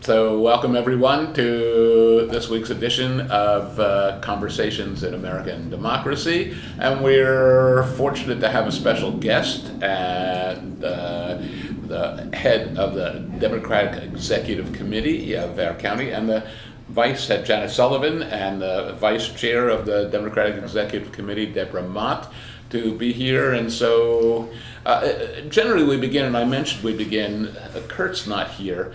So welcome everyone to this week's edition of Conversations in American Democracy, and we're fortunate to have a special guest, and the head of the Democratic Executive Committee of our county, and the Vice Head Janet Sullivan, and the Vice Chair of the Democratic Executive Committee, Debra Mott, to be here. And so generally we begin, and I mentioned we begin, Kurt's not here.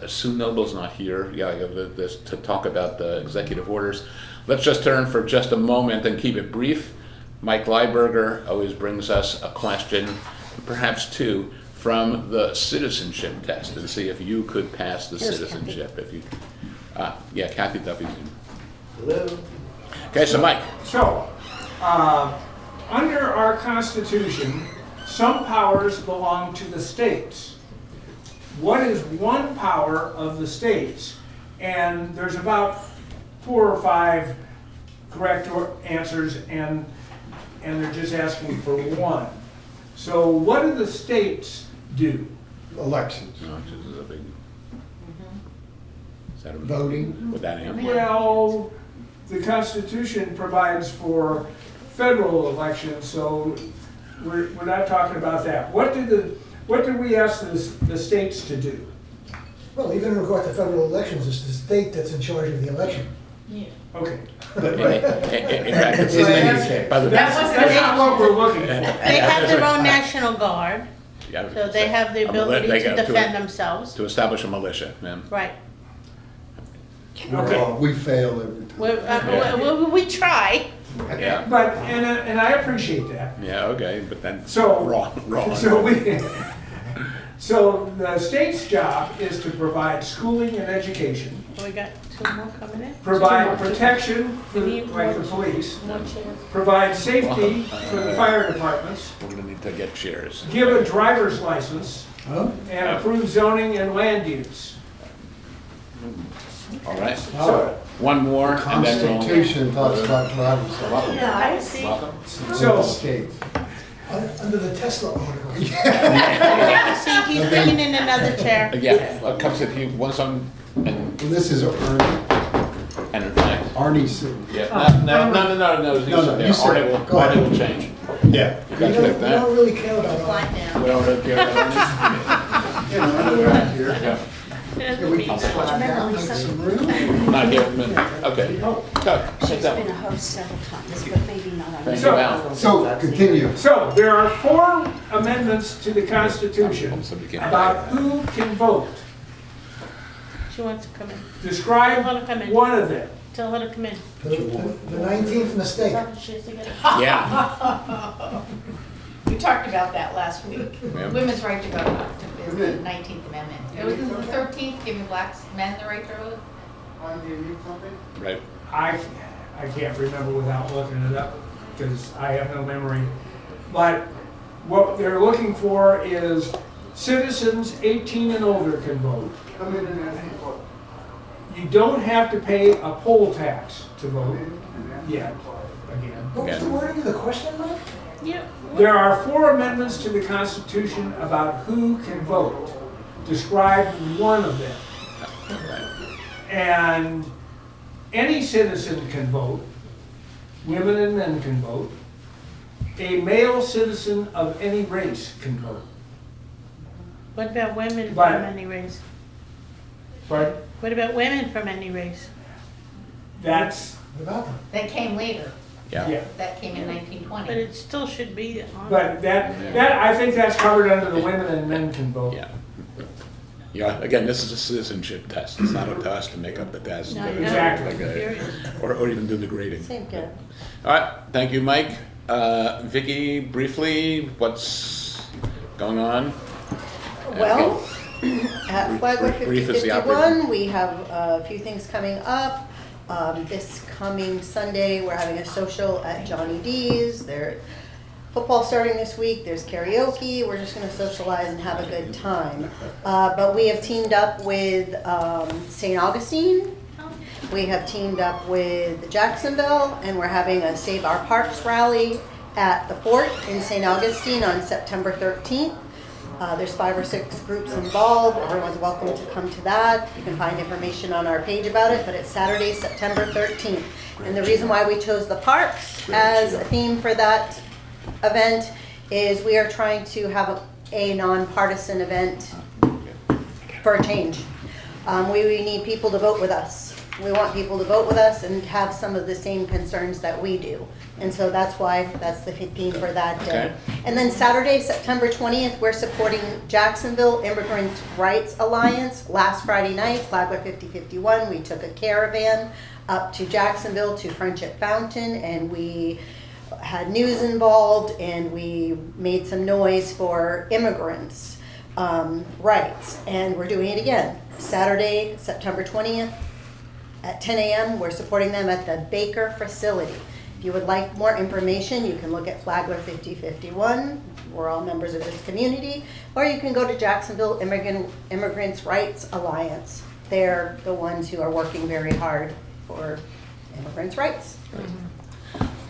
Sue Noble's not here to talk about the executive orders. Let's just turn for just a moment and keep it brief. Mike Lieberger always brings us a question, perhaps two, from the citizenship test, and see if you could pass the citizenship. Kathy. If you, Kathy Duffy's in. Hello. Okay, so Mike. So, under our Constitution, some powers belong to the states. What is one power of the states? And there's about 4 or 5 correct answers, and they're just asking for one. So what do the states do? Elections. Elections is a big. Is that a, Voting. Would that answer? Well, the Constitution provides for federal elections, so we're not talking about that. What do we ask the states to do? Well, even in regard to federal elections, it's the state that's in charge of the election. Yeah. Okay. That's not what we're looking for. They have their own National Guard, so they have the ability to defend themselves. To establish a militia, man. Right. Okay. We fail every time. We try. Yeah. But and I appreciate that. Yeah. Okay. But then So wrong. So the state's job is to provide schooling and education, We got 2 more coming in. provide protection for We need like more- the police, More chairs. provide safety for the fire departments, We're gonna need to get chairs. give a driver's license, Huh? and approve zoning and land use. All right. So, One more, and then we'll. Constitution talks about driving. I see. So- State. Under the Tesla article. See, he's bringing in another chair. Yeah. Comes if you want some, and This is Arnie. in fact. Arnie's sitting. Yeah. No. you sit. Arnie will change. Yeah. You We got to don't, take we that. don't really care about Quiet that. now. We don't really care about You know, we're out here. it. Yeah. Yeah, we can slide down, make some room. Not here. Okay. Go. Sit She's down. been a host several times, but maybe not on. Thank So- you, Al. So, continue. so there are 4 amendments to the Constitution about who can vote. She wants to come in. Describe Tell her to come in. one of them. Tell her to come in. The 19th mistake. She has to get it. Yeah. We talked about that last week. Yeah. Women's right to vote is the 19th Amendment. It was the 13th, giving black men the right to vote. Right. I can't remember without looking it up because I have no memory. But what they're looking for is citizens 18 and older can vote. You don't have to pay a poll tax to vote yet, again. What was the wording of the question, Mike? Yeah. There are 4 amendments to the Constitution about who can vote. Describe one of them. And any citizen can vote. Women and men can vote. A male citizen of any race can vote. What about women But- from any race? But What about women from any race? that's, What about them? That came later. Yeah. yeah. That came in But 1920. it still should be on. But that I think that's covered under the women and men can vote. Yeah. Yeah, again, this is a citizenship test. It's not up to us to make up the test. No, no, Exactly. period. Or even do the grading. Same good. All right, thank you, Mike. Vicki, briefly, what's going on? Well, at Flagler Brief is the 5051, we have a few things coming up. This coming Sunday, we're having a social at Johnny D's. There's football starting this week. There's karaoke. We're just going to socialize and have a good time. But we have teamed up with St. Augustine. We have teamed up with Jacksonville, and we're having a Save Our Parks rally at the Fort in St. Augustine on September 13th. There's 5 or 6 groups involved. Everyone's welcome to come to that. You can find information on our page about it, but it's Saturday, September 13th. And the reason why we chose the parks as a theme for that event is we are trying to have a nonpartisan event for a change. We need people to vote with us. We want people to vote with us and have some of the same concerns that we do. And so that's why that's the theme for that day. Okay. And then Saturday, September 20th, we're supporting Jacksonville Immigrant Rights Alliance. Last Friday night, Flagler 5051, we took a caravan up to Jacksonville to Friendship Fountain, and we had news involved, and we made some noise for immigrants' rights. And we're doing it again. Saturday, September 20th at 10 a.m. We're supporting them at the Baker facility. If you would like more information, you can look at Flagler 5051. We're all members of this community. Or you can go to Jacksonville Immigrants Rights Alliance. They're the ones who are working very hard for immigrants' rights.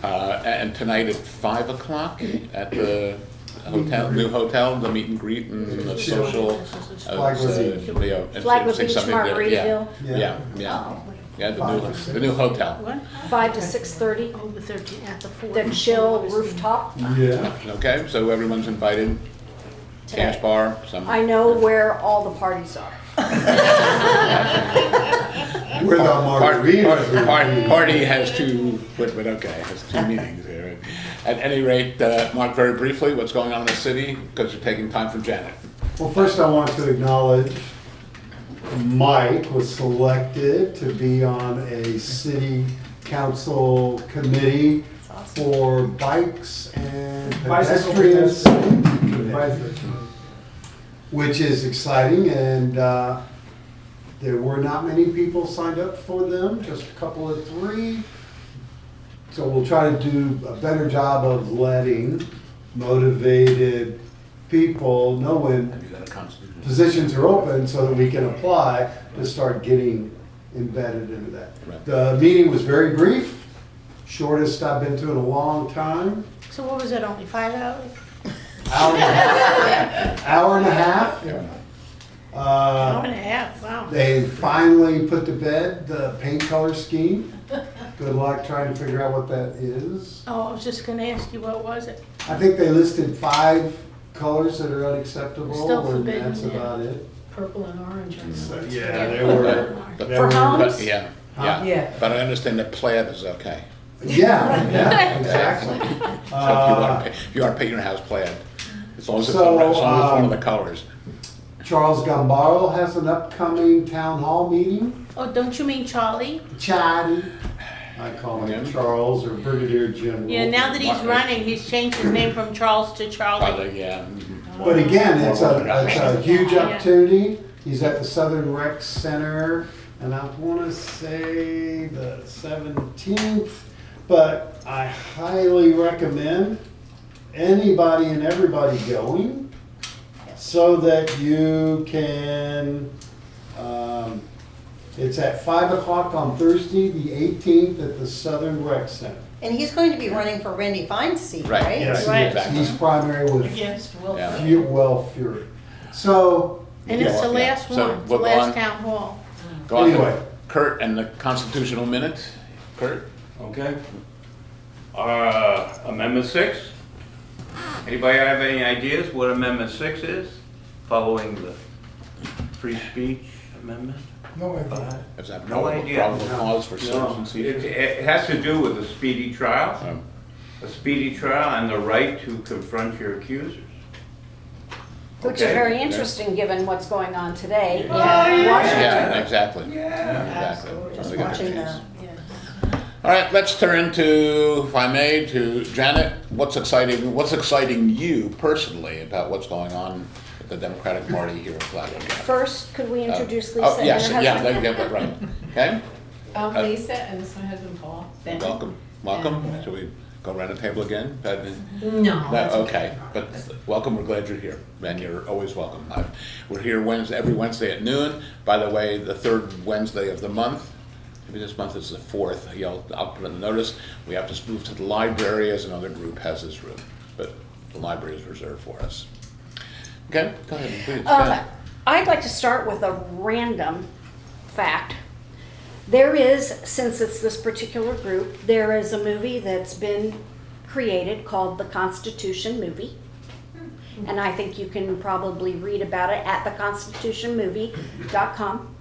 And tonight at 5 o'clock at the hotel, new hotel, the meet and greet and the social. Flagler Beach, Margaritaville. Yeah, the new hotel. What? 5 to 6:30, Oh, the 13th at the 4. the chill rooftop. Yeah. Okay, so everyone's invited. Today. Cash bar, some. I know where all the parties are. Where the margaritas are. Party has two, but okay, has two meetings here. At any rate, Mark, very briefly, what's going on in the city, because you're taking time from Janet. Well, first I want to acknowledge Mike was selected to be on a city council committee for bikes and Bicycle pedestrian pedestrian. safety committee, which is exciting, and there were not many people signed up for them, just a couple of 3. So we'll try to do a better job of letting motivated people know when positions are open so that we can apply to start getting embedded into that. Right. The meeting was very brief, shortest I've been to in a long time. So what was it, only 5 hours? Hour and a half. Hour and a half, wow. They finally put to bed the paint color scheme. Good luck trying to figure out what that is. Oh, I was just gonna ask you, what was it? I think they listed 5 colors that are unacceptable, Still and forbidden, that's yeah. about it. Purple and orange. So, yeah, there were. But- there were- homes? Yeah, Huh? Yeah. but I understand that plaid is okay. Yeah, exactly. So if you want to paint your house plaid, as long as it's So, one of the colors. Charles Gambaro has an upcoming town hall meeting. Oh, don't you mean Charlie? Chatty. I call him Yeah. Charles or Brigadier General. Yeah, now that he's running, he's changed his name from Charles to Charlie. Yeah. But again, it's a huge opportunity. He's at the Southern Rec Center, and I want to say the 17th, but I highly recommend anybody and everybody going so that you can, it's at 5 o'clock on Thursday, the 18th at the Southern Rec Center. And he's going to be running for Randy Fine's seat, Right. right? Yes, Right. Exactly. he's primary with Against Yeah. Well Fury. So, And it's the Yeah. last So one, it's the we'll go last on. town hall. Go on to Anyway. Kurt and the constitutional minute. Kurt? Okay. Amendment 6. Anybody have any ideas what Amendment 6 is? Following the free speech amendment? No idea. Is that No idea. probable cause for No, citizen seizure? it has to do with a speedy trial. Um, A speedy trial and the right to confront your accusers. Which is Okay. very interesting, given what's going on today in Yeah. Washington. Yeah, exactly. Yeah. Exactly. Just We got a watching chance. that. All right, let's turn to, if I may, to Janet. What's exciting you personally about what's going on with the Democratic Party here in Flagler? First, could we introduce Lisa Oh, and yes, her yeah, husband? there you go, right. Okay, Lisa, and this is my husband Paul. Ben. welcome. Shall we go around the table again? No. Okay, but welcome, we're glad you're here, and you're always welcome. We're here every Wednesday at noon. By the way, the 3rd Wednesday of the month, maybe this month is the 4th, I'll put in the notice, we have to move to the library as another group has this room, but the library is reserved for us. Okay, go ahead, please. go ahead. I'd like to start with a random fact. There is, since it's this particular group, there is a movie that's been created called The Constitution Movie. And I think you can probably read about it at theconstitutionmovie.com.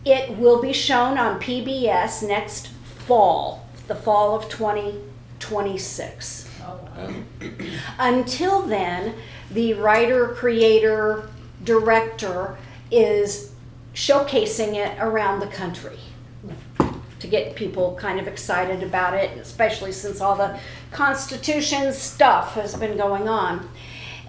It will be shown on PBS next fall, the fall of 2026. Until then, the writer, creator, director is showcasing it around the country to get people kind of excited about it, especially since all the Constitution stuff has been going on.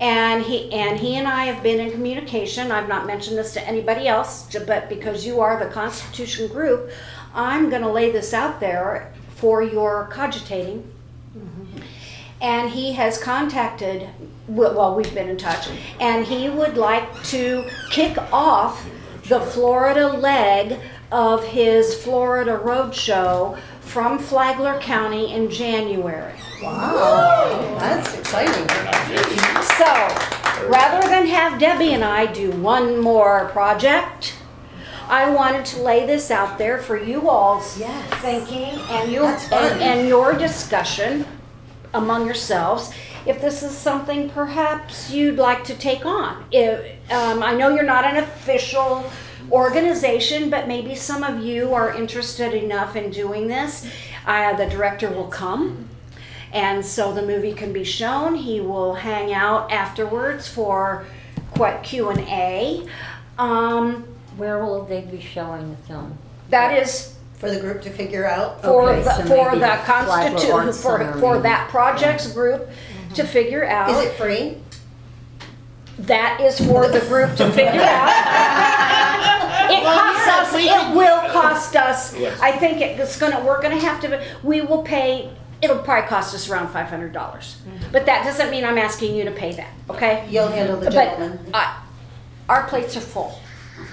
And he and I have been in communication. I've not mentioned this to anybody else, but because you are the Constitution group, I'm going to lay this out there for your cogitating. And he has contacted, well, we've been in touch, and he would like to kick off the Florida leg of his Florida Roadshow from Flagler County in January. Wow, that's exciting. So, rather than have Debbie and I do one more project, I wanted to lay this out there for you all's Yes. thinking and That's fun. and your discussion among yourselves. If this is something perhaps you'd like to take on. I know you're not an official organization, but maybe some of you are interested enough in doing this. The director will come, and so the movie can be shown. He will hang out afterwards for Q&A. Where will they be showing the film? That is For the group to figure out. for Okay, so for maybe the Flagler Constitution Arts Center, for maybe. that project's group to figure out. Is it free? That is for the group to figure out. It costs us, it will cost us, Yes. I think we're gonna have to, we will pay, it'll probably cost us around $500. But that doesn't mean I'm asking you to pay that, okay? You'll handle the But gentleman. our plates are full.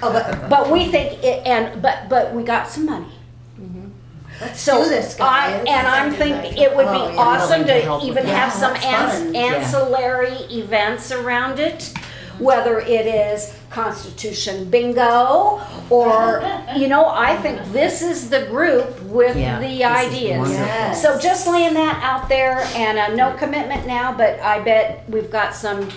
Oh, but But we think, but we got some money. let's So do this, guys. I'm thinking it would be Oh, yeah. awesome Willing to to help even with have that. some That's fun. ancillary events around it, whether it is Constitution bingo or, I think this is the group with Yeah, the this is ideas. wonderful. Yes. So just laying that out there, and no commitment now, but I bet we've got some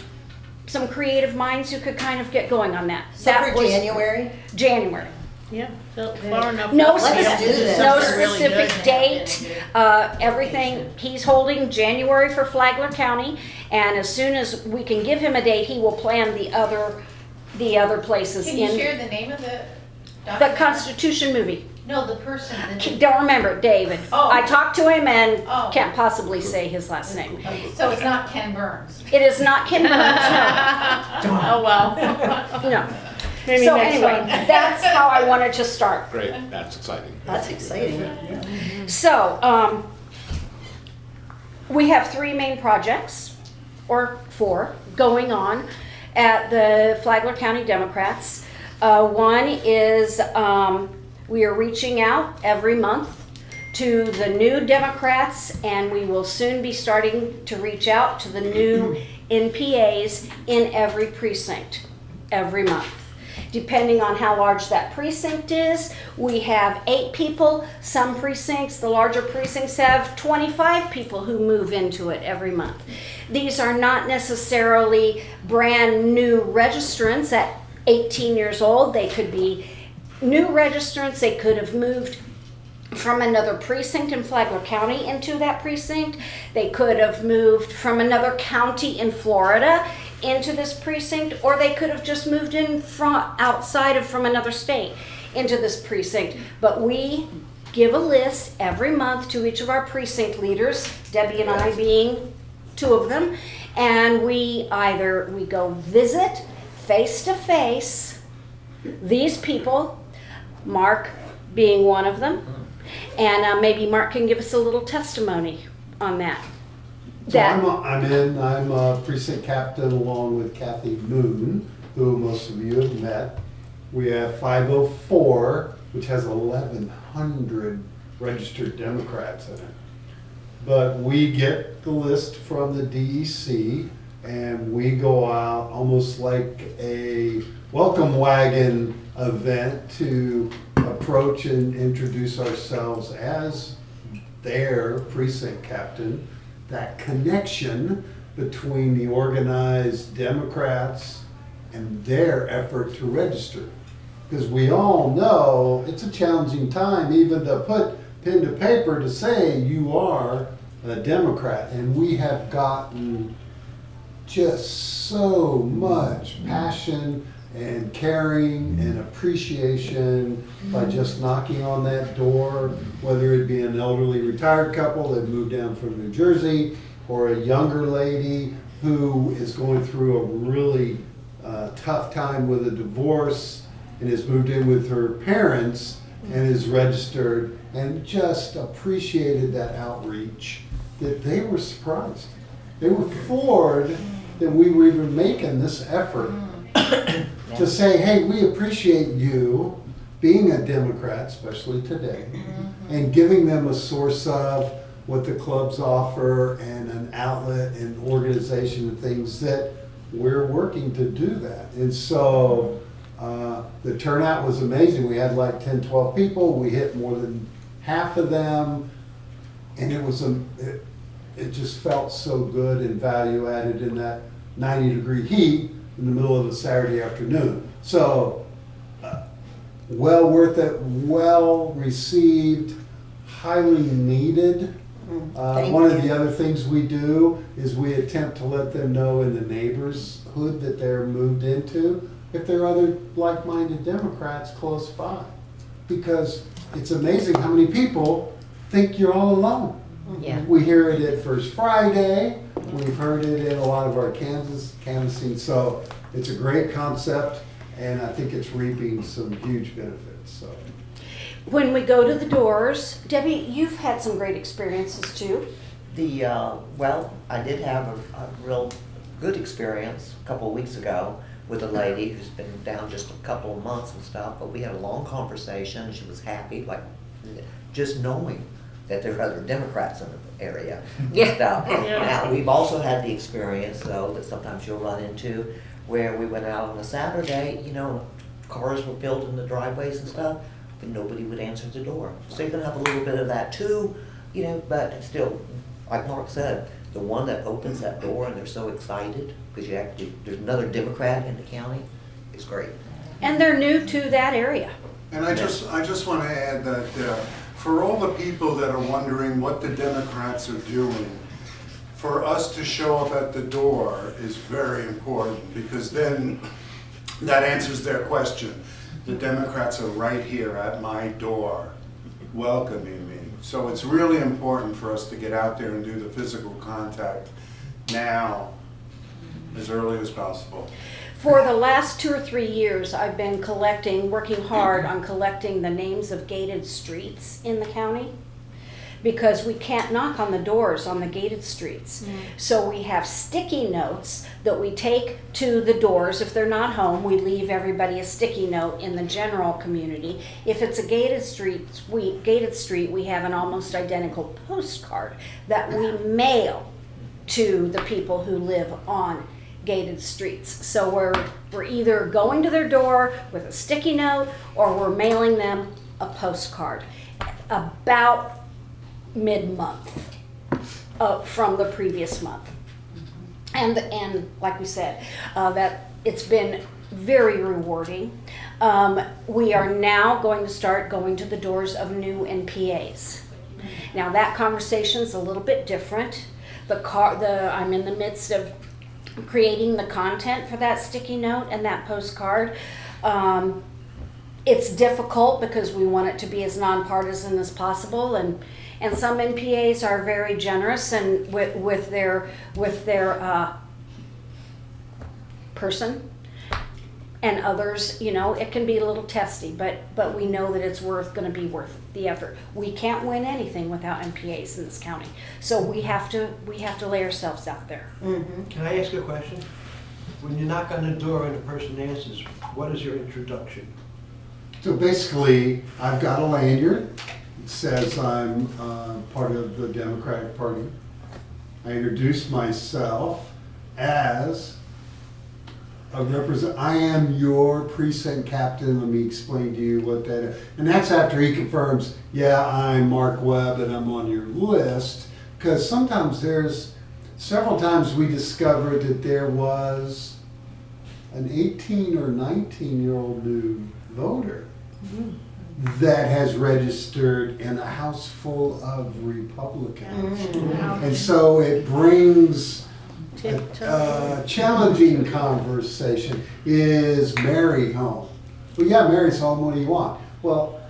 creative minds who could kind of get going on that. So That for was January? January. Yeah, so far enough. No Let's do this. No Something really specific good date, everything, he's holding January for Flagler County, and as soon as we can give him a date, he will plan the other places Can you in share the name of the the document? Constitution movie. No, the person. Don't remember, David. Oh. I talked to him and Oh. can't possibly say his last name. So it's not Ken Burns. It is not Kim Burns, Oh, well. no. Maybe So next anyway, time. that's how I wanted to start. Great, that's exciting. That's exciting. So, we have 3 main projects, or 4, going on at the Flagler County Democrats. One is we are reaching out every month to the new Democrats, and we will soon be starting to reach out to the new NPAs in every precinct every month. Depending on how large that precinct is, we have 8 people. Some precincts, the larger precincts, have 25 people who move into it every month. These are not necessarily brand new registrants at 18 years old. They could be new registrants. They could have moved from another precinct in Flagler County into that precinct. They could have moved from another county in Florida into this precinct, or they could have just moved in from another state into this precinct. But we give a list every month to each of our precinct leaders, Debbie and I being 2 of them, and we go visit face to face these people, Mark being one of them, and maybe Mark can give us a little testimony on that. So I'm a precinct captain along with Kathy Moon, who most of you have met. We have 504, which has 1,100 registered Democrats in it. But we get the list from the DEC, and we go out almost like a welcome wagon event to approach and introduce ourselves as their precinct captain. That connection between the organized Democrats and their effort to register. Because we all know it's a challenging time even to put pen to paper to say you are a Democrat. And we have gotten just so much passion and caring and appreciation by just knocking on that door, whether it be an elderly retired couple that moved down from New Jersey or a younger lady who is going through a really tough time with a divorce and has moved in with her parents and is registered, and just appreciated that outreach, that they were surprised. They were floored that we were even making this effort to say, hey, we appreciate you being a Democrat, especially today, and giving them a source of what the clubs offer and an outlet and organization and things that we're working to do that. And so the turnout was amazing. We had like 10, 12 people. We hit more than half of them. And it was it just felt so good and value added in that 90-degree heat in the middle of a Saturday afternoon. So well worth it, well received, highly needed. One of the other things we do is we attempt to let them know in the neighborhood that they're moved into if there are other like-minded Democrats close by. Because it's amazing how many people think you're all alone. Yeah. We hear it at First Friday. We've heard it in a lot of our canvassing. So it's a great concept, and I think it's reaping some huge benefits. So. When we go to the doors, Debbie, you've had some great experiences too. Well, I did have a real good experience a couple of weeks ago with a lady who's been down just a couple of months and stuff, but we had a long conversation. She was happy, like just knowing that there are other Democrats in the area and stuff. Now, we've also had the experience, though, that sometimes you'll run into where we went out on a Saturday, cars were built in the driveways and stuff, but nobody would answer the door. So you're gonna have a little bit of that too, but still, like Mark said, the one that opens that door and they're so excited because there's another Democrat in the county is great. And they're new to that area. And I just want to add that for all the people that are wondering what the Democrats are doing, for us to show up at the door is very important, because then that answers their question. The Democrats are right here at my door welcoming me. So it's really important for us to get out there and do the physical contact now, as early as possible. For the last 2 or 3 years, I've been working hard on collecting the names of gated streets in the county, because we can't knock on the doors on the gated streets. So we have sticky notes that we take to the doors. If they're not home, we leave everybody a sticky note in the general community. If it's a gated street, we have an almost identical postcard that we mail to the people who live on gated streets. So we're either going to their door with a sticky note, or we're mailing them a postcard about mid-month from the previous month. And like we said, that it's been very rewarding. We are now going to start going to the doors of new NPAs. Now that conversation's a little bit different. I'm in the midst of creating the content for that sticky note and that postcard. It's difficult because we want it to be as nonpartisan as possible, and some NPAs are very generous and with their person, and others, it can be a little testy, but we know that it's going to be worth the effort. We can't win anything without NPAs in this county, so we have to lay ourselves out there. Can I ask a question? When you knock on the door and the person answers, what is your introduction? So basically, I've got a lanyard. It says I'm part of the Democratic Party. I introduce myself, as a I am your precinct captain. Let me explain to you what that is. And that's after he confirms, yeah, I'm Mark Webb and I'm on your list. Because sometimes several times we discovered that there was an 18 or 19-year-old new voter that has registered in a house full of Republicans. And so it brings a challenging conversation. Is Mary home? Well, yeah, Mary's home. What do you want? Well,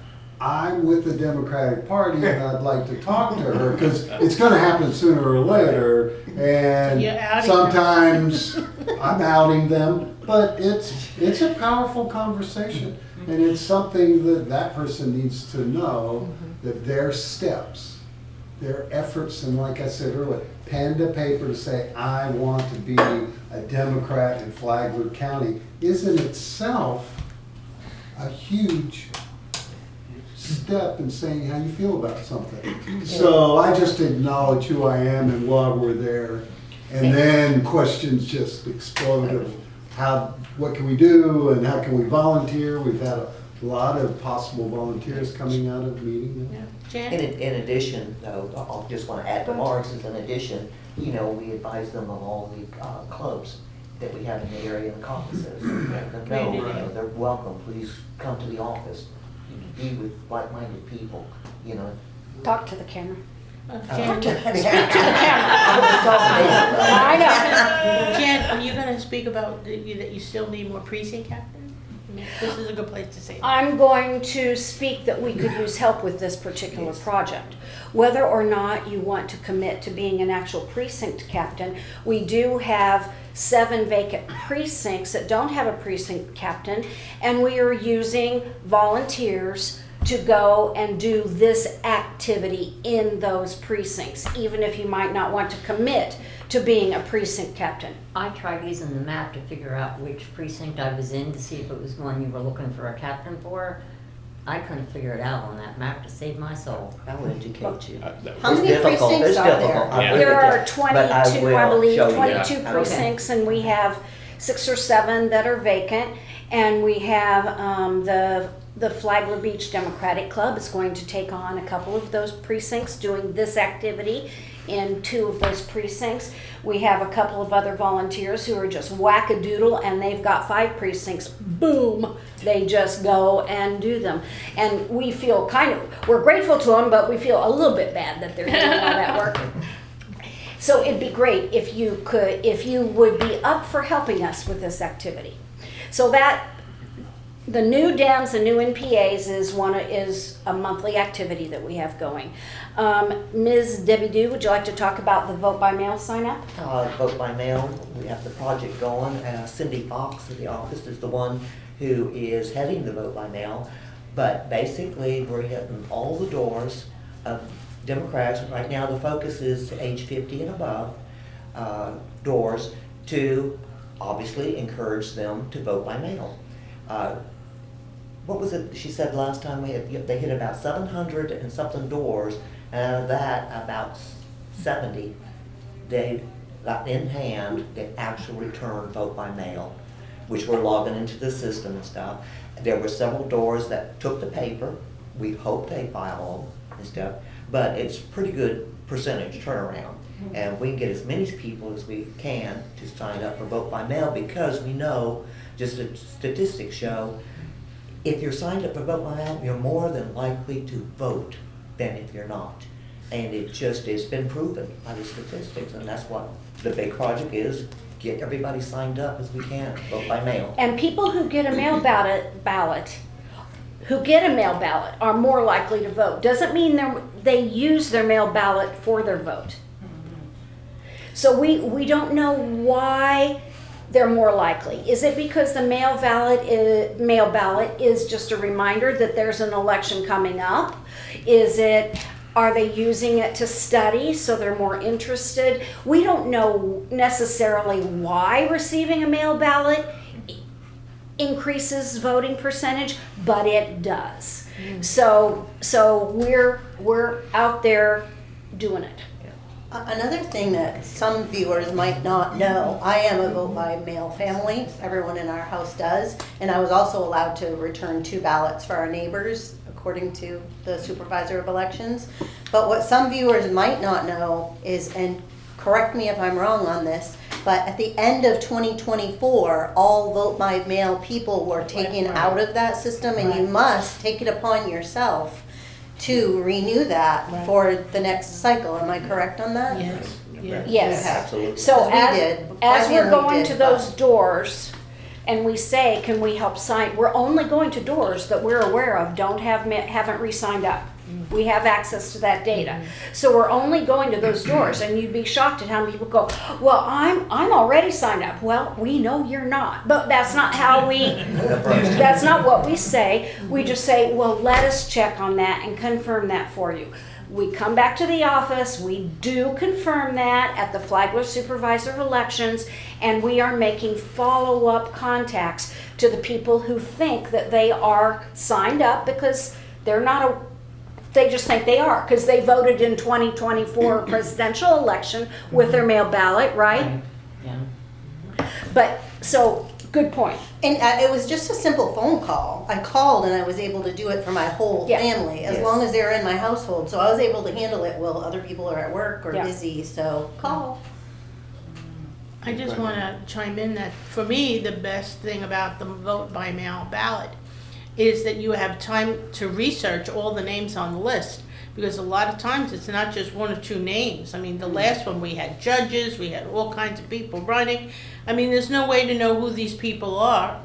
I'm with the Democratic Party and I'd like to talk to her because it's going to happen sooner or later. And sometimes I'm outing them, but it's a powerful conversation. And it's something that person needs to know, that their steps, their efforts, and like I said earlier, pen to paper to say, I want to be a Democrat in Flagler County is in itself a huge step in saying how you feel about something. So I just acknowledge who I am and why we're there. And then questions just explode of what can we do and how can we volunteer. We've had a lot of possible volunteers coming out of the meeting. In addition, though, I just want to add to Mark's, in addition, we advise them of all the clubs that we have in the area and caucuses. Let them know, they're welcome. Please come to the office. Be with like-minded people, Talk to the camera. Jen, Speak to the camera. I know. Jen, are you gonna speak about that you still need more precinct captains? This is a good place to say that. I'm going to speak that we could use help with this particular project. Whether or not you want to commit to being an actual precinct captain, we do have 7 vacant precincts that don't have a precinct captain, and we are using volunteers to go and do this activity in those precincts, even if you might not want to commit to being a precinct captain. I tried using the map to figure out which precinct I was in to see if it was one you were looking for a captain for. I couldn't figure it out on that map to save my soul. I will educate you. How many precincts are there? There are 22, I believe, 22 precincts, and we have 6 or 7 that are vacant, and we have the Flagler Beach Democratic Club is going to take on a couple of those precincts doing this activity in 2 of those precincts. We have a couple of other volunteers who are just whack-a-doodle, and they've got 5 precincts. Boom! They just go and do them. And we feel we're grateful to them, but we feel a little bit bad that they're doing all that work. So it'd be great if you would be up for helping us with this activity. So that the new Dems and new NPAs is a monthly activity that we have going. Ms. Debbie Dew, would you like to talk about the vote by mail sign up? Vote by mail, we have the project going. Cindy Fox at the office is the one who is heading the vote by mail. But basically, we're hitting all the doors of Democrats. Right now, the focus is age 50 and above doors to obviously encourage them to vote by mail. What was it she said last time? They hit about 700 and something doors, and out of that, about 70 they got in hand that actually returned vote by mail, which were logging into the system and stuff. There were several doors that took the paper. We hope they file them and stuff, but it's pretty good percentage turnaround. And we can get as many people as we can to sign up for vote by mail, because we know, just the statistics show, if you're signed up for vote by mail, you're more than likely to vote than if you're not. And it's been proven by the statistics, and that's what the big project is. Get everybody signed up as we can, vote by mail. And people who get a mail ballot are more likely to vote. Doesn't mean they use their mail ballot for their vote. So we don't know why they're more likely. Is it because the mail ballot is just a reminder that there's an election coming up? Are they using it to study so they're more interested? We don't know necessarily why receiving a mail ballot increases voting percentage, but it does. So we're out there doing it. Another thing that some viewers might not know, I am a vote by mail family. Everyone in our house does. And I was also allowed to return 2 ballots for our neighbors, according to the supervisor of elections. But what some viewers might not know is, and correct me if I'm wrong on this, but at the end of 2024, all vote by mail people were taken out of that system, and you must take it upon yourself to renew that for the next cycle. Am I correct on that? Yes. Yes. Absolutely. So We as, did. as My we're family going did, to those but- doors and we say, can we help sign, we're only going to doors that we're aware of haven't re-signed up. We have access to that data. So we're only going to those doors, and you'd be shocked at how many people go, well, I'm already signed up. Well, we know you're not, but that's not how that's not what we say. We just say, well, let us check on that and confirm that for you. We come back to the office, we do confirm that at the Flagler Supervisor of Elections, and we are making follow-up contacts to the people who think that they are signed up because they just think they are, because they voted in 2024 presidential election with their mail ballot, right? Yeah. But, so, good point. And it was just a simple phone call. I called and I was able to do it for my whole Yeah. family, as Yes. long as they're in my household. So I was able to handle it while other people are at work or Yeah. busy, so call. I just want to chime in that for me, the best thing about the vote by mail ballot is that you have time to research all the names on the list. Because a lot of times it's not just 1 or 2 names. I mean, the last one we had judges, we had all kinds of people running. I mean, there's no way to know who these people are,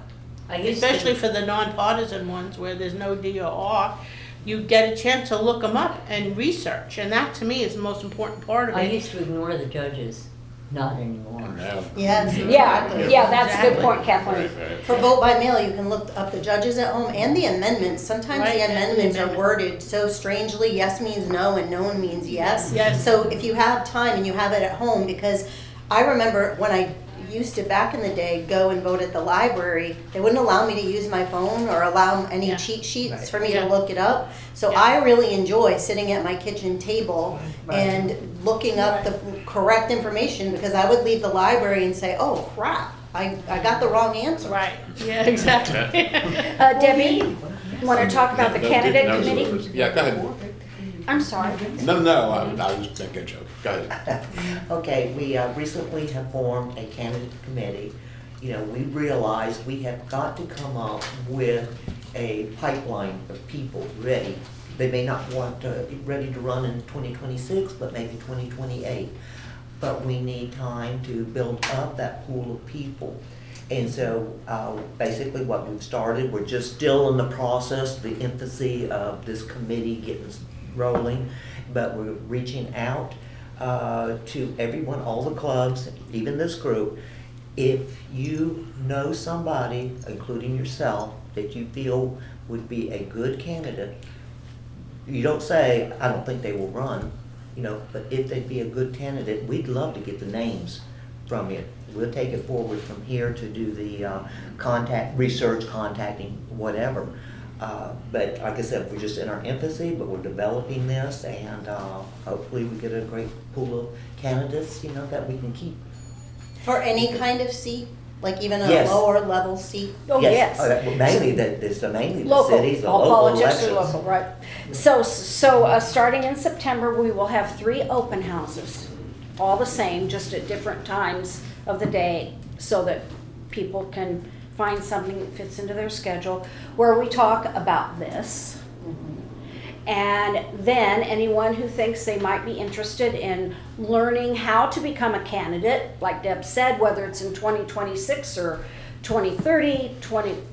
especially for the nonpartisan ones where there's no D or R. You get a chance to look them up and research, and that to me is the most important part of I it. used to ignore the judges, not anymore. Yes. Yeah, that's a good point, Kathleen. For vote by mail, you can look up the judges at home and the amendments. Sometimes Right, the and the amendments are amendment. worded so strangely. Yes means no and no means yes. Yes. So if you have time and you have it at home, because I remember when I used to back in the day go and vote at the library, they wouldn't allow me to use my phone or allow any Yeah. cheat sheets Right. for me Yeah. to look it up. So Yeah. I really enjoy sitting at my kitchen table Right. and looking up the correct information, because I would leave the library and say, oh crap, I got the wrong answer. Right, yeah, exactly. Debbie, want to talk about the candidate committee? Yeah, go ahead. I'm sorry. No, I was making a joke. Go ahead. Okay, we recently have formed a candidate committee. You know, we realized we have got to come up with a pipeline of people ready. They may not want to be ready to run in 2026, but maybe 2028. But we need time to build up that pool of people. And so basically what we've started, we're just still in the process, the infancy of this committee getting rolling, but we're reaching out to everyone, all the clubs, even this group. If you know somebody, including yourself, that you feel would be a good candidate, you don't say, I don't think they will run, you know, but if they'd be a good candidate, we'd love to get the names from you. We'll take it forward from here to do the contacting, whatever. But like I said, we're just in our infancy, but we're developing this, and hopefully we get a great pool of candidates, you know, that we can keep. For any kind of seat, like even a Yes. lower level seat. Oh, yes. Mainly mainly the Local, cities, the all local politics elections. are local, right? So starting in September, we will have 3 open houses, all the same, just at different times of the day, so that people can find something that fits into their schedule, where we talk about this. And then anyone who thinks they might be interested in learning how to become a candidate, like Deb said, whether it's in 2026 or 2030,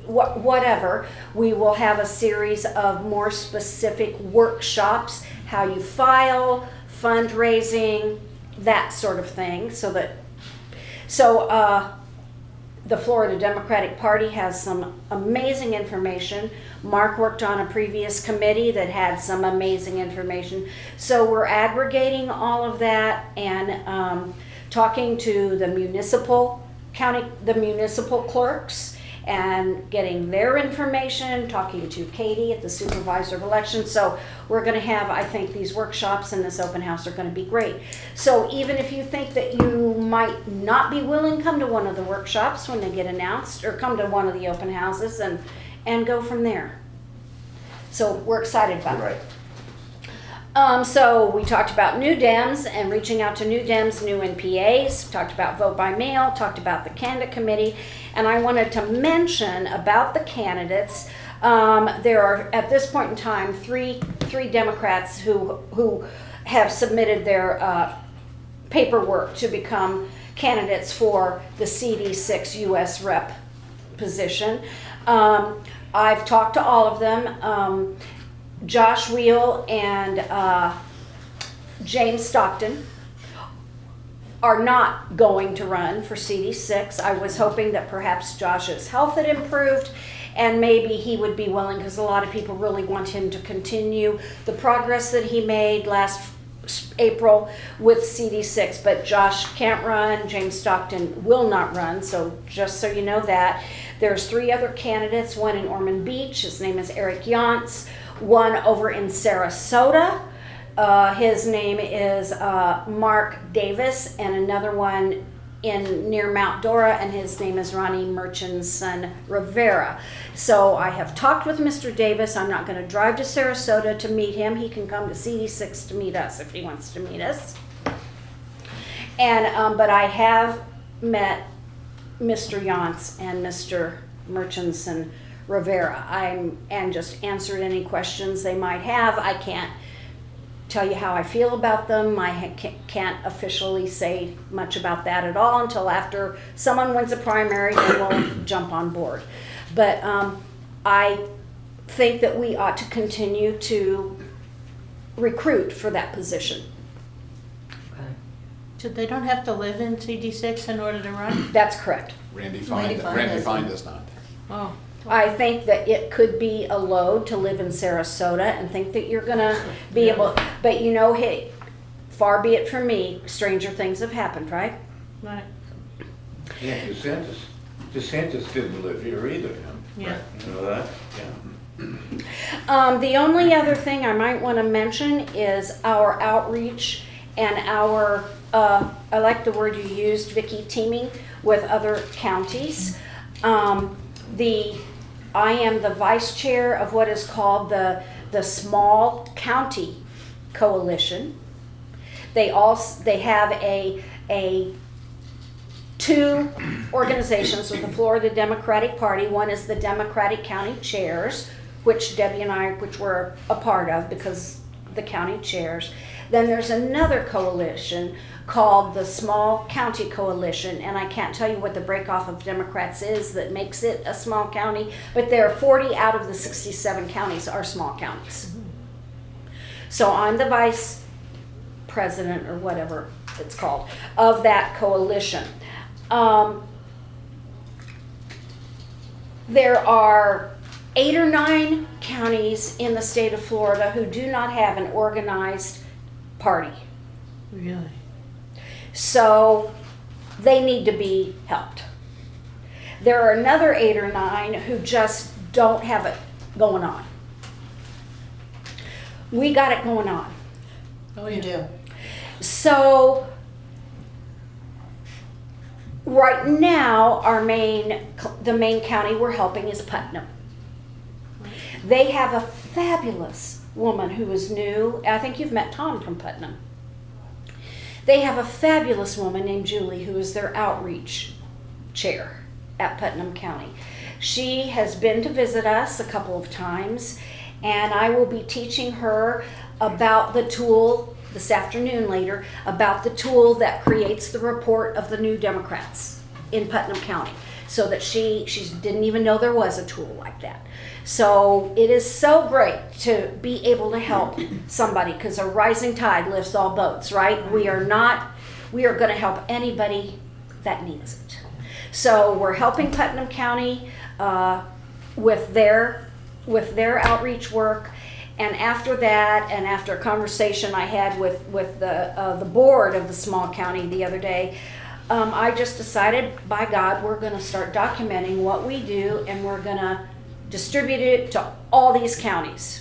whatever, we will have a series of more specific workshops, how you file, fundraising, that sort of thing, the Florida Democratic Party has some amazing information. Mark worked on a previous committee that had some amazing information. So we're aggregating all of that and talking to the municipal clerks and getting their information, talking to Katie at the supervisor of elections. So we're going to have, I think, these workshops and this open house are going to be great. So even if you think that you might not be willing, come to one of the workshops when they get announced, or come to one of the open houses and go from there. So we're excited about it. Right. So we talked about new Dems and reaching out to new Dems, new NPAs, talked about vote by mail, talked about the candidate committee, and I wanted to mention about the candidates. There are, at this point in time, three Democrats who have submitted their paperwork to become candidates for the CD6 U.S. Rep position. I've talked to all of them. Josh Wheel and James Stockton are not going to run for CD6. I was hoping that perhaps Josh's health had improved and maybe he would be willing, because a lot of people really want him to continue the progress that he made last April with CD6, but Josh can't run, James Stockton will not run, so just so you know that. There's 3 other candidates, one in Ormond Beach, his name is Eric Yantz, one over in Sarasota, his name is Mark Davis, and another one near Mount Dora, and his name is Ronnie Murchison Rivera. So I have talked with Mr. Davis. I'm not going to drive to Sarasota to meet him. He can come to CD6 to meet us if he wants to meet us. And but I have met Mr. Yantz and Mr. Murchison Rivera. And just answered any questions they might have. I can't tell you how I feel about them. I can't officially say much about that at all until after someone wins a primary, then we'll jump on board. But I think that we ought to continue to recruit for that position. So they don't have to live in CD6 in order to run? That's correct. Randy Fine does not. Oh. I think that it could be a load to live in Sarasota and think that you're gonna be able, but you know, hey, far be it from me, stranger things have happened, right? Right. Yeah, DeSantis didn't live here either. Yeah. You know that? Yeah. The only other thing I might want to mention is our outreach and our, I like the word you used, Vicki, teaming with other counties. I am the vice chair of what is called the Small County Coalition. They have a 2 organizations with the Florida Democratic Party. One is the Democratic County Chairs, which Debbie and I, which we're a part of because the county chairs. Then there's another coalition called the Small County Coalition, and I can't tell you what the breakoff of Democrats is that makes it a small county, but there are 40 out of the 67 counties are small counties. So I'm the vice president, or whatever it's called, of that coalition. There are 8 or 9 counties in the state of Florida who do not have an organized party. Really? So they need to be helped. There are another 8 or 9 who just don't have it going on. We got it going on. Oh, You do. So right now, the main county we're helping is Putnam. They have a fabulous woman who is new. I think you've met Tom from Putnam. They have a fabulous woman named Julie who is their outreach chair at Putnam County. She has been to visit us a couple of times, and I will be teaching her about the tool this afternoon later, about the tool that creates the report of the new Democrats in Putnam County, so that she didn't even know there was a tool like that. So it is so great to be able to help somebody, because a rising tide lifts all boats, right? We are going to help anybody that needs it. So we're helping Putnam County with their outreach work. And after that, and after a conversation I had with the board of the small county the other day, I just decided, by God, we're gonna start documenting what we do, and we're gonna distribute it to all these counties.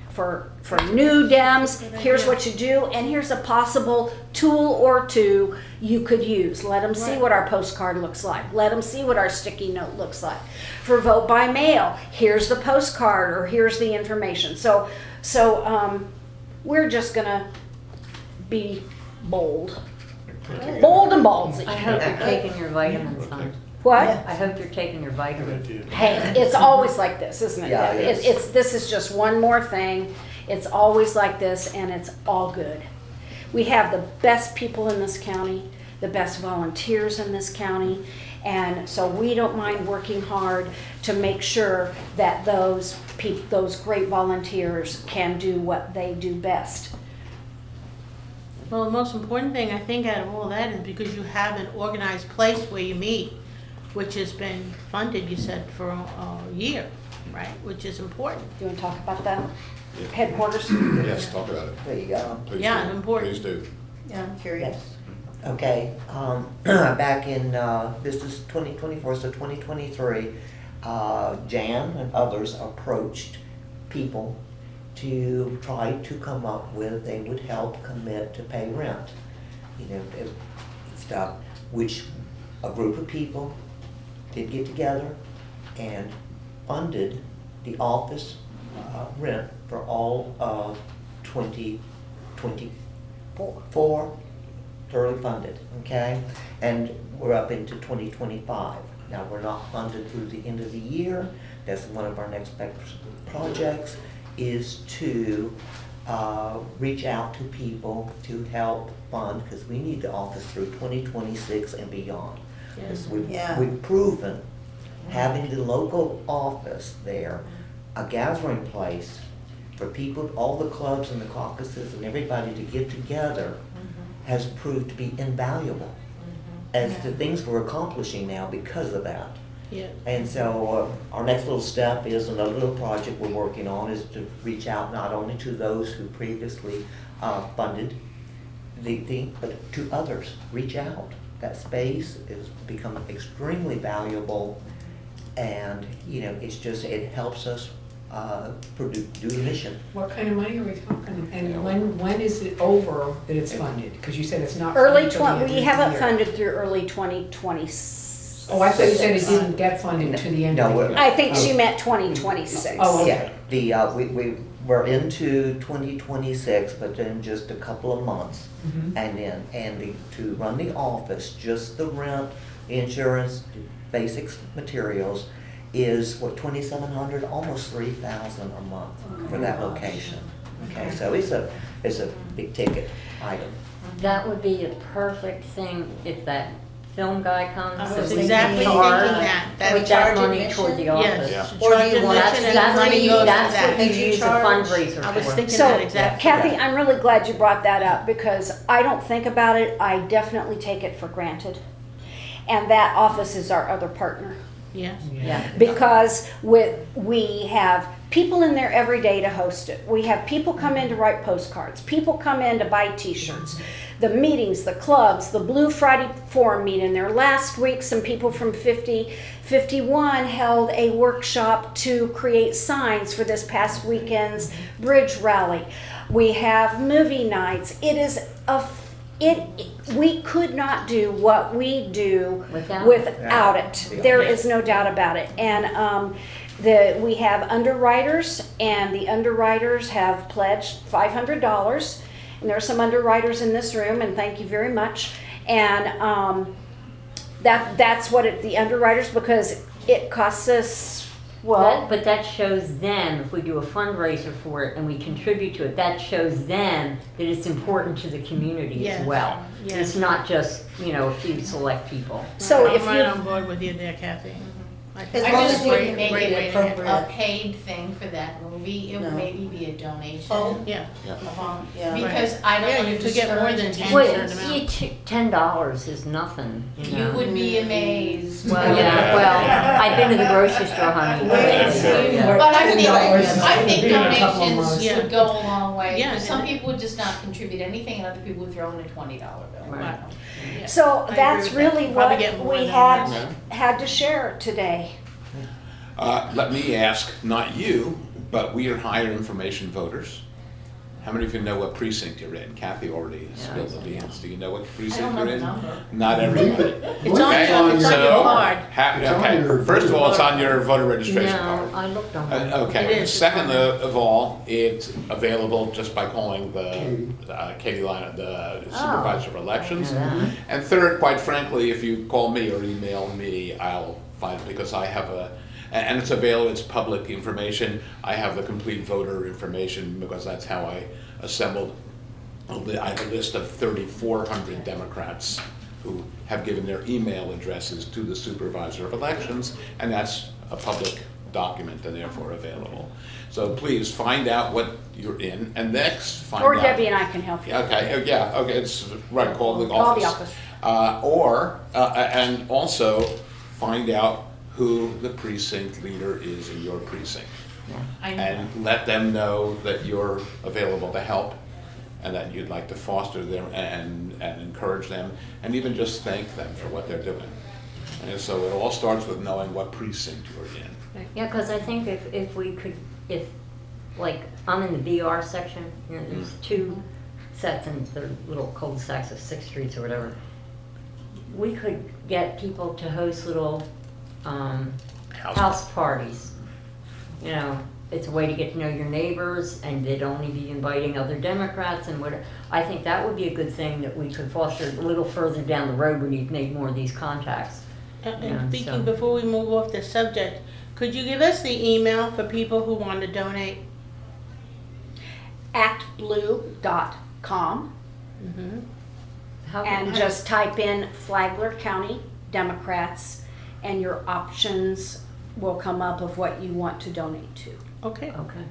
For new Dems, here's what you do, and here's a possible tool or two you could use. Let them see what our postcard looks like. Let them see what our sticky note looks like. For vote by mail, here's the postcard, or here's the information. So we're just gonna be bold. Bold and ballsy. I hope you're taking your vitamins, hon. What? I hope you're taking your vitamins. Hey, it's always like this, isn't it? Yeah, it is. This is just one more thing. It's always like this, and it's all good. We have the best people in this county, the best volunteers in this county, and so we don't mind working hard to make sure that those great volunteers can do what they do best. Well, the most important thing, I think, out of all that is because you have an organized place where you meet, which has been funded, you said, for a year, right? Which is important. Do you want to talk about that? Headquarters? Yes, talk about it. There you go. Please Yeah, do. important. Please do. Yeah, I'm curious. Yes. Okay, back in, this is 2024, so 2023, Jan and others approached people to try to come up with, they would help commit to pay rent. You know, stuff, which a group of people did get together and funded the office rent for all of 2024, thoroughly funded, okay? And we're up into 2025. Now, we're not funded through the end of the year. That's one of our next projects, is to reach out to people to help fund, because we need the office through 2026 and beyond. Yes. We've proven having the local office there, a gathering place for people, all the clubs and the caucuses and everybody to get together, has proved to be invaluable as the things we're accomplishing now because of that. Yeah. And so our next little step is, another little project we're working on, is to reach out not only to those who previously funded the thing, but to others. Reach out. That space is become extremely valuable, and you know, it's just, it helps us do the mission. What kind of money are we talking? And when is it over that it's funded? Because you said it's not Early funded till the end of we the haven't year. funded through early 2026. Oh, I thought you said it didn't get funded to the end of the year. I think she meant 2026. Oh, okay. Yeah, we're into 2026, but then just a couple of months. And then, to run the office, just the rent, insurance, basics, materials, is what, $2,700, almost $3,000 a month for that location. Okay, so it's a big ticket item. That would be a perfect thing if that film guy comes. I so was we exactly can thinking charge- that. Put that money toward the office. Yes. Or do Charge you want admission and That's money goes to that's that. what you use a charge? fundraiser I was for. thinking So, that exactly. Kathy, I'm really glad you brought that up, because I don't think about it. I definitely take it for granted. And that office is our other partner. Yes. Yeah. Because we have people in there every day to host it. We have people come in to write postcards. People come in to buy t-shirts. The meetings, the clubs, the Blue Friday Forum meeting there. Last week, some people from 5051 held a workshop to create signs for this past weekend's bridge rally. We have movie nights. We could not do what we do without it. There is no doubt about it. And we have underwriters, and the underwriters have pledged $500. And there are some underwriters in this room, and thank you very much. And that's what the underwriters, because it costs us, well. But that shows them, if we do a fundraiser for it and we contribute to it, that shows them that it's important to the community Yes. as well. Yes. It's not just, a few select people. So I'm if right you, on board with you there, Kathy. I As think I long it's just as a we wouldn't great make way it to handle a appropriate. paid thing for that movie, it would No. maybe be a donation. Oh. Yeah. Yeah. Because I don't Yeah, want you to could get more discourage than attendance. certain amount. $10 is nothing, you know. You would be amazed. Well, yeah, well, I've been to the grocery store, honey. Yeah. But I think, $10 I think in a couple of donations months. Yeah. would go a long way, Yeah, because some and- people would just not contribute anything, and other people would throw in a $20 bill. Right. Yeah. So I agree that's with really that. Probably what get more we than had, that. had to share today. Let me ask, not you, but we are higher information voters. How many of you know what precinct you're in? Kathy already spilled the beans. Do you know what I don't precinct know you're the in? number. Not everybody. It's on Okay, your, it's on your so- card. It's on Okay, your first of all, it's voter on your voter registration No, card. I looked on it. Okay, It is, it's second on there. of all, it's available just by calling Katie. the Katie Line, the supervisor of elections. Yeah. And third, quite frankly, if you call me or email me, I'll find it because I have and it's available, it's public information. I have the complete voter information because that's how I assembled. I have a list of 3,400 Democrats who have given their email addresses to the supervisor of elections, and that's a public document and therefore available. So please find out what you're in, and next find out. Or Debbie and I can help you. Okay, yeah, okay, it's right, call the Call the office. office. And also find out who the precinct leader is in your precinct. I know. And let them know that you're available to help and that you'd like to foster them and encourage them and even just thank them for what they're doing. And so it all starts with knowing what precinct you're in. Yeah, because I think if we could, like, I'm in the BR section, you know, there's two sets in the little cul-de-sacs of 6 streets or whatever. We could get people to host little house parties. You know, it's a way to get to know your neighbors, and they'd only be inviting other Democrats and whatever. I think that would be a good thing that we could foster a little further down the road when you've made more of these contacts. And Yeah, speaking, so- before we move off the subject, could you give us the email for people who want to donate? actblue.com and just type in Flagler County Democrats and your options will come up of what you want to donate to. Okay. Okay.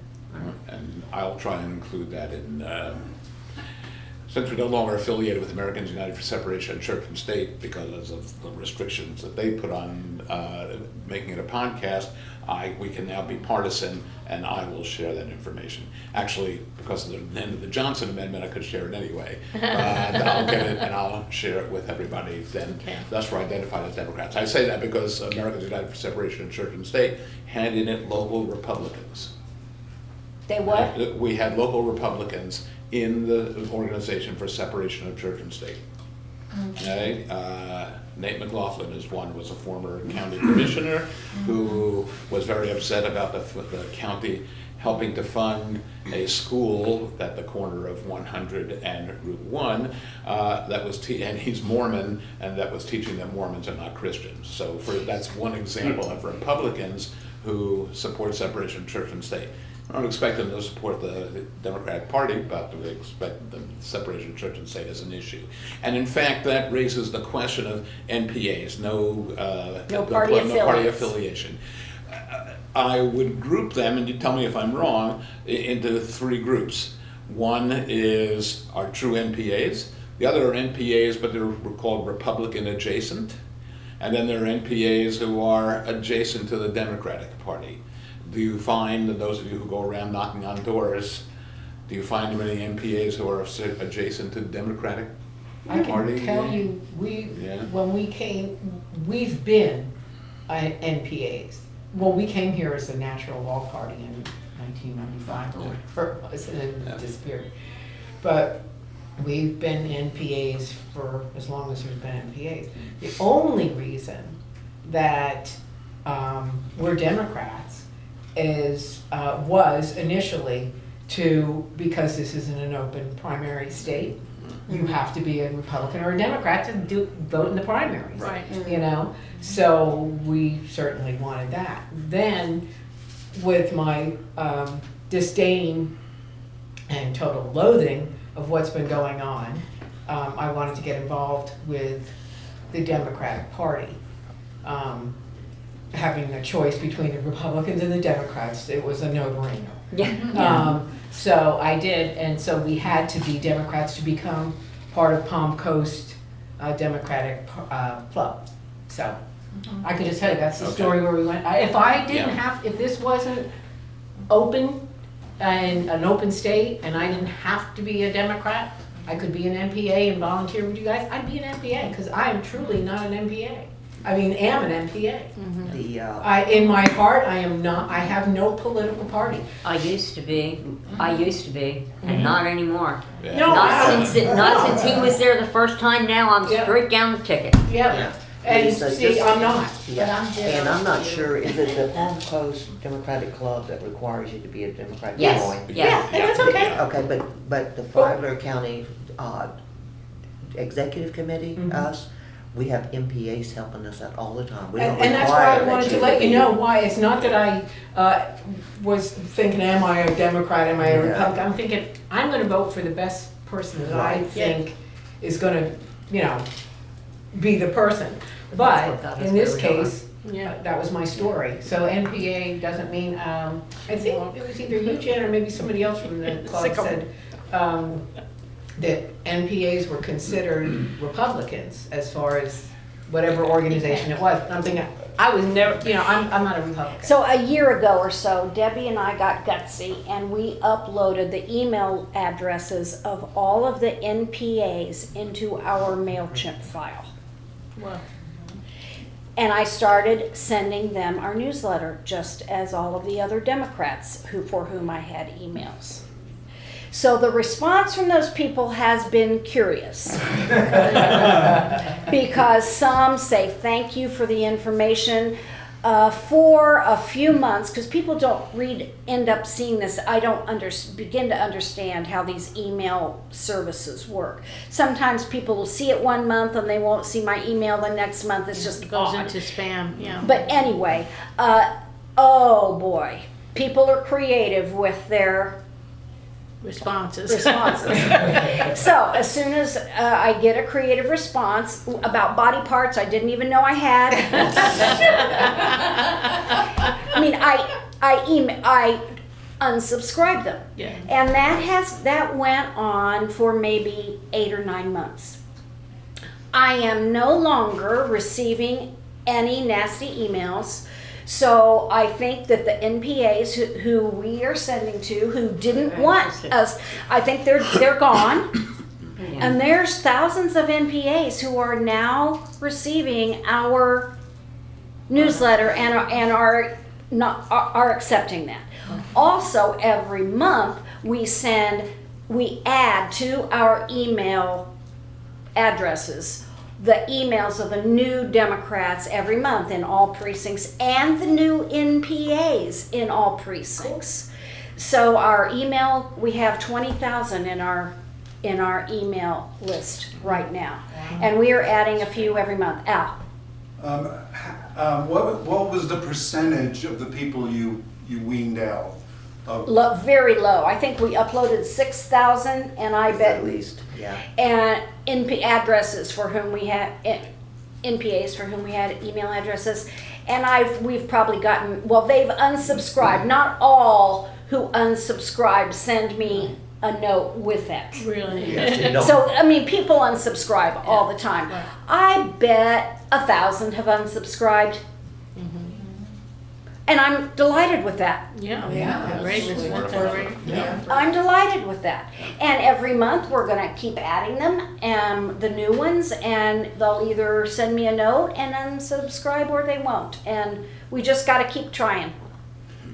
And I'll try and include that in, since we're no longer affiliated with Americans United for Separation of Church and State because of the restrictions that they put on making it a podcast, we can now be partisan, and I will share that information. Actually, because of the end of the Johnson Amendment, I could share it anyway. I'll get it and I'll share it with everybody then. Okay. Thus we're identified as Democrats. I say that because Americans United for Separation of Church and State had in it local Republicans. They what? We had local Republicans in the Organization for Separation of Church and State. Okay, Nate McLaughlin is one, was a former county commissioner who was very upset about the county helping to fund a school at the corner of 100 and Route 1 that was, and he's Mormon, and that was teaching that Mormons are not Christians. So that's one example of Republicans who support separation of church and state. I don't expect them to support the Democratic Party, but we expect the separation of church and state as an issue. And in fact, that raises the question of NPAs, no party affiliates. affiliation. I would group them, and you tell me if I'm wrong, into 3 groups. One is our true NPAs. The other are NPAs, but they're called Republican adjacent. And then there are NPAs who are adjacent to the Democratic Party. Do you find, and those of you who go around knocking on doors, do you find many NPAs who are adjacent to the Democratic I Party? can tell you, when we came, we've been NPAs. Well, we came here as a natural law party in 1995 or whatever it was, and then disappeared. But we've been NPAs for as long as there's been NPAs. The only reason that we're Democrats was initially because this isn't an open primary state. You have to be a Republican or a Democrat to vote in the primaries. Right. You know, so we certainly wanted that. Then, with my disdain and total loathing of what's been going on, I wanted to get involved with the Democratic Party. having a choice between the Republicans and the Democrats. It was a no-brainer. Yeah. So I did, and so we had to be Democrats to become part of Palm Coast Democratic Club. So I could just tell you, that's the Okay. story where we went. If I didn't Yeah. if this wasn't open and an open state and I didn't have to be a Democrat, I could be an MPA and volunteer with you guys, I'd be an MPA, because I am truly not an MPA. I mean, am an MPA. The, In my heart, I am not, I have no political party. I used to be, and not anymore. Yeah. No, Not since he was there the first time. Now I'm Yeah. straight down the ticket. Yeah, and Lisa, see, just- I'm not. yeah, But and I'm not sure, is it the Palm Coast Democratic Club that requires you to be a Democrat to Yes. join? Yeah. And that's okay. Okay, but the Flagler County Executive Committee, Mhm. us, we have MPAs helping us out all the time. We don't And that's why I require wanted that to let you be- know why. It's not that I was thinking, am I a Democrat, am I a Yeah. Republican? I'm thinking, I'm gonna vote for the best person that I Right. think is gonna, be the person. That's But what got us in this where we are. case, Yeah. that was my story. So NPA doesn't mean, I think it was either you, Jen, or maybe somebody else from the club Sick 'em. said, that NPAs were considered Republicans as far as whatever organization it was. And I'm thinking, I was never, I'm not a Republican. So a year ago or so, Debbie and I got gutsy and we uploaded the email addresses of all of the NPAs into our MailChimp file. Well, And I started sending them our newsletter, just as all of the other Democrats for whom I had emails. So the response from those people has been curious. Because some say thank you for the information. For a few months, because people don't end up seeing this, I don't begin to understand how these email services work. Sometimes people will see it one month and they won't see my email the next month. It's just it goes odd. into spam, yeah. But anyway, oh boy, people are creative with their Responses. So as soon as I get a creative response about body parts I didn't even know I had, I mean, I unsubscribed them, Yeah. and that went on for maybe 8 or 9 months. I am no longer receiving any nasty emails. So I think that the NPAs who we are sending to, who didn't want us, I think they're gone. And there's thousands of NPAs who are now receiving our newsletter and are accepting that. Also, every month we add to our email addresses the emails of the new Democrats every month in all precincts and the new NPAs in all precincts. So our email, we have 20,000 in our email list right now. And we are adding a few every month. Al? What was the percentage of the people you weaned out? Very low. I think we uploaded 6,000 and I bet At least, yeah. and addresses for whom we had NPAs for whom we had email addresses, and we've probably gotten, well, they've unsubscribed. Not all who unsubscribe send me a note with that. Really? No. So I mean, people unsubscribe all the time. Right. I bet 1,000 have unsubscribed, and I'm delighted with that. Yeah. Yeah. Great response, great. Yeah. I'm delighted with that. And every month we're going to keep adding them, the new ones, and they'll either send me a note and unsubscribe or they won't. And we just got to keep trying.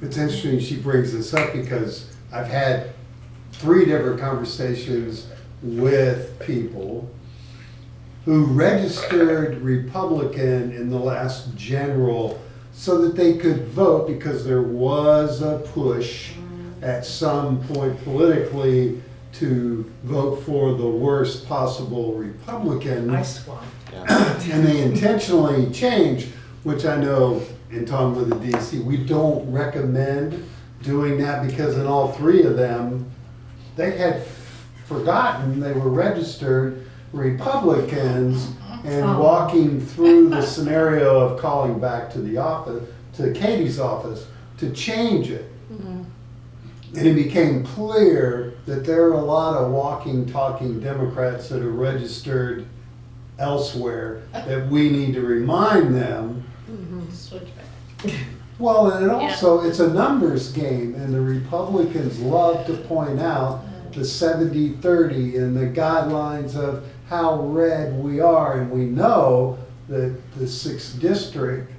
It's interesting she brings this up because I've had 3 different conversations with people who registered Republican in the last general so that they could vote, because there was a push at some point politically to vote for the worst possible Republican. Nice one. And they intentionally changed, which I know in talking with the DEC, we don't recommend doing that, because in all 3 of them, they had forgotten they were registered Republicans and walking through the scenario of calling back to the office, to Katie's office, to change it. And it became clear that there are a lot of walking, talking Democrats that are registered elsewhere that we need to remind them. Switch back. Well, and it also, it's a numbers game, and the Republicans love to point out the 70-30 and the guidelines of how red we are, and we know that the 6th district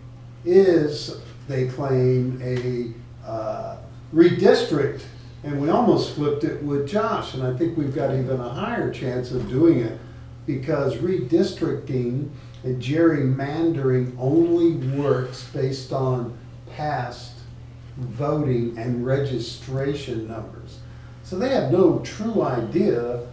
is, they claim, a redistrict, and we almost flipped it with Josh, and I think we've got even a higher chance of doing it, because redistricting and gerrymandering only works based on past voting and registration numbers. So they have no true idea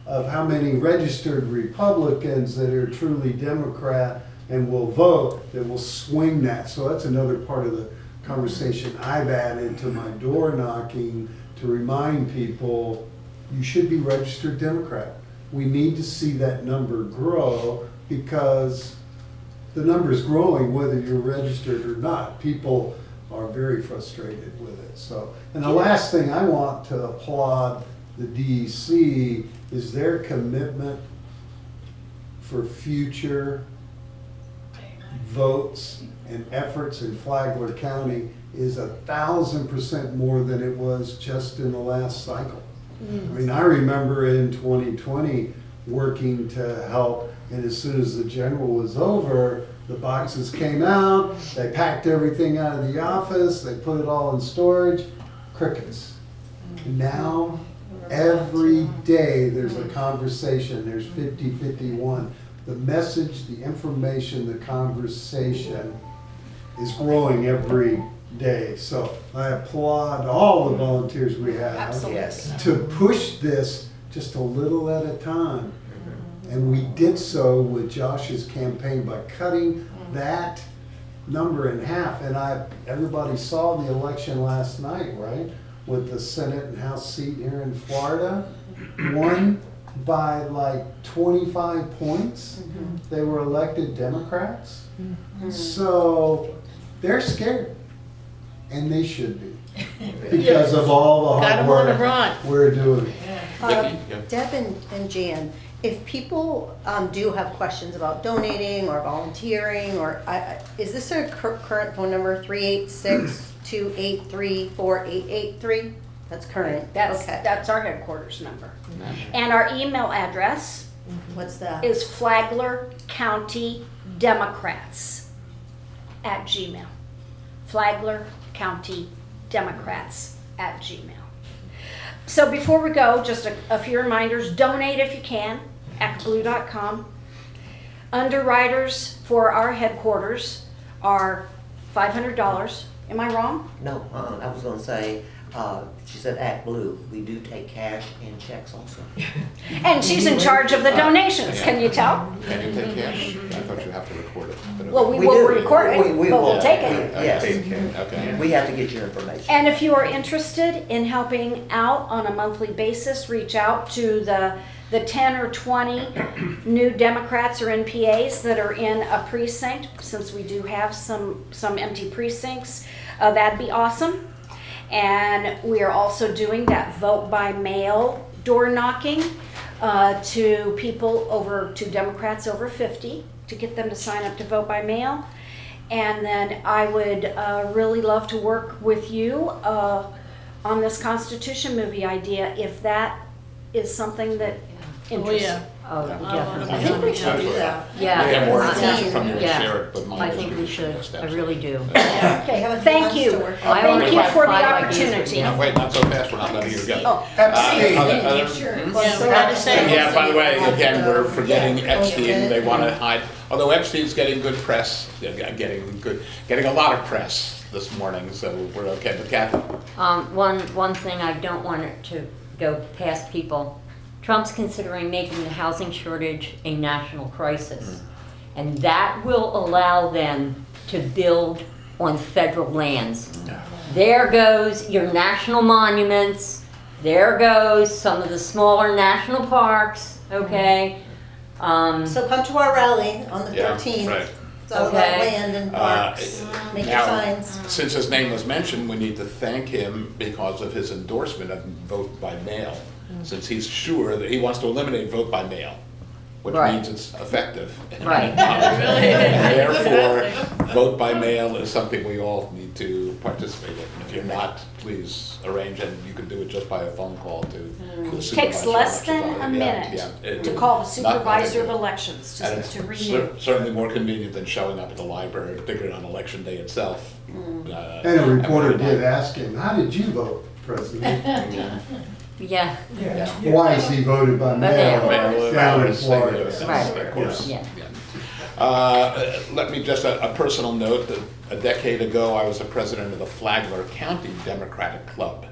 of how many registered Republicans that are truly Democrat and will vote that will swing that. So that's another part of the conversation I've added to my door knocking to remind people you should be registered Democrat. We need to see that number grow because the number's growing whether you're registered or not. People are very frustrated with it. So, and the last thing I want to applaud the DEC is their commitment for future votes and efforts in Flagler County is 1,000% more than it was just in the last cycle. I mean, I remember in 2020 working to help, and as soon as the general was over, the boxes came out, they packed everything out of the office, they put it all in storage, crickets. Now, every day there's a conversation, there's 50-51. The message, the information, the conversation is growing every day. So I applaud all the volunteers we have to push this just a little at a time. And we did so with Josh's campaign by cutting that number in half. And everybody saw the election last night, right? With the Senate and House seat here in Florida, won by like 25 points. They were elected Democrats. So they're scared, and they should be, because of all the hard work we're doing. Deb and Jan, if people do have questions about donating or volunteering, or is this a current phone number, 386-283-4883? That's current. That's our headquarters number. And our email address, what's that? Is Flagler County Democrats @gmail. Flagler County Democrats @gmail. So before we go, just a few reminders. Donate if you can, actblue.com. Underwriters for our headquarters are $500. Am I wrong? No, I was gonna say, she said Act Blue. We do take cash and checks also. And she's in charge of the donations, can you tell? Can you take cash? I thought you have to record it. Well, we will record it, but we'll take it. Yes. Okay. We have to get your information. And if you are interested in helping out on a monthly basis, reach out to the 10 or 20 new Democrats or NPAs that are in a precinct, since we do have some empty precincts. That'd be awesome. And we are also doing that vote by mail door knocking to Democrats over 50 to get them to sign up to vote by mail. And then I would really love to work with you on this Constitution movie idea, if that is something that interests you. Oh, definitely. I think we should do that. Yeah. Get more information from you and Yeah. share it, but mine I is think we really should. steps. I really do. Okay, have a few Thank months you. to work on. Thank you for the Five ideas, opportunity. No, wait, not so fast, we're not done here yet. Oh, Epstein. Other- Yeah, we had to say. Yeah, by the way, again, we're forgetting Epstein, they want to hide, although Epstein's getting good press, getting a lot of press this morning, so we're okay, but Kathy? One thing I don't want it to go past people. Trump's considering making the housing shortage a national crisis. And that will allow them to build on federal lands. There goes your national monuments. There goes some of the smaller national parks, okay? So come to our rally on the Yeah, 13th. right. It's all about Okay. land and parks. Make your Now, signs. since his name was mentioned, we need to thank him because of his endorsement of vote by mail, since he's sure that he wants to eliminate vote by mail, which Right. means it's effective. Right. And therefore, vote by mail is something we all need to participate in. If you're not, please arrange, and you can do it just by a phone call to the supervisor. Takes less of than elections. a minute It- to call the not- supervisor of nothing- elections And to it's renew. certainly more convenient than showing up at the library, particularly on election day itself. And a reporter did ask him, how did you vote, President? Yeah, Yeah. Why is he voted by mail Mail, down in of Florida? Right. Of course. Yeah. Let me just, a personal note, that a decade ago, I was the president of the Flagler County Democratic Club.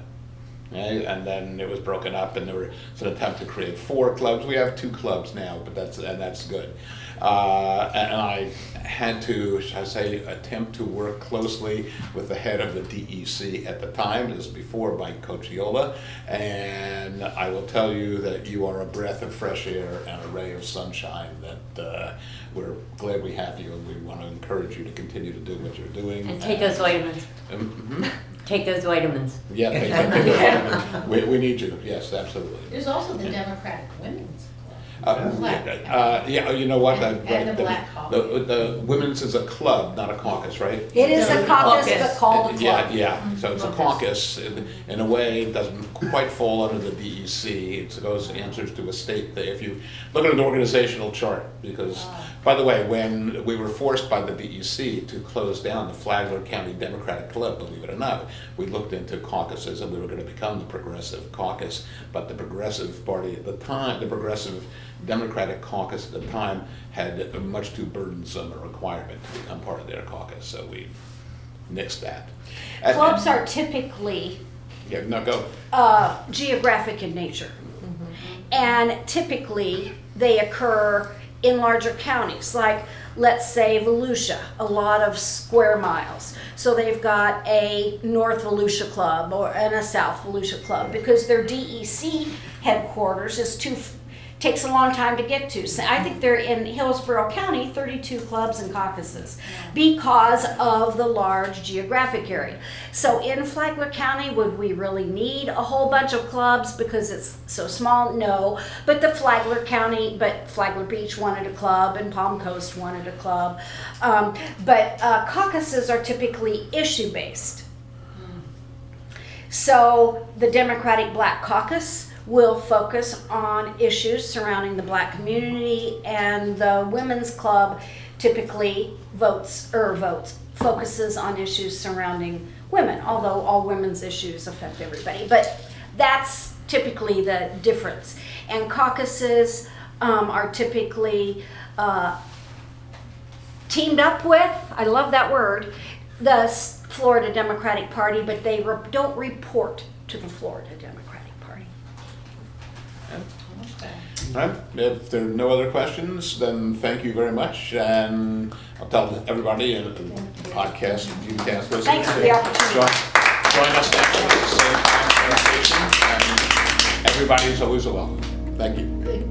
Okay, and then it was broken up, and there was an attempt to create 4 clubs. We have 2 clubs now, but that's good. And I had to, shall I say, attempt to work closely with the head of the DEC at the time. This was before Mike Cocciola, and I will tell you that you are a breath of fresh air and a ray of sunshine. That we're glad we have you, and we want to encourage you to continue to do what you're doing. and take those vitamins. Mhm. Take those vitamins. Yeah, we need you. Yes, absolutely. There's also the Democratic Women's Yeah, you know what? And right, the Black Caucus. the women's is a club, not a caucus, right? It is a caucus, but called a club. Yeah, so it's a caucus. In a way, it doesn't quite fall under the DEC. It goes answers to a state. If you look at an organizational chart, because, by the way, when we were forced by the DEC to close down the Flagler County Democratic Club, believe it or not, we looked into caucuses and we were going to become the Progressive Caucus. But the Progressive Party at the time, the Progressive Democratic Caucus at the time, had a much too burdensome a requirement to become part of their caucus, so we nixed that. Clubs are typically Yeah, no, go. geographic in nature. And typically, they occur in larger counties, like, let's say, Volusia, a lot of square miles. So they've got a North Volusia Club and a South Volusia Club, because their DEC headquarters is takes a long time to get to. So I think they're in Hillsborough County, 32 clubs and caucuses because of the large geographic area. So in Flagler County, would we really need a whole bunch of clubs because it's so small? No. But Flagler Beach wanted a club and Palm Coast wanted a club. But caucuses are typically issue-based. So the Democratic Black Caucus will focus on issues surrounding the Black community, and the Women's Club typically focuses on issues surrounding women, although all women's issues affect everybody. But that's typically the difference. And caucuses are typically teamed up with, I love that word, the Florida Democratic Party, but they don't report to the Florida Democratic Party. All right, if there are no other questions, then thank you very much, and I'll tell everybody in the podcast, viewcast listeners. Thanks for the opportunity. Join us next week at the same time, same station, and everybody's always welcome. Thank you.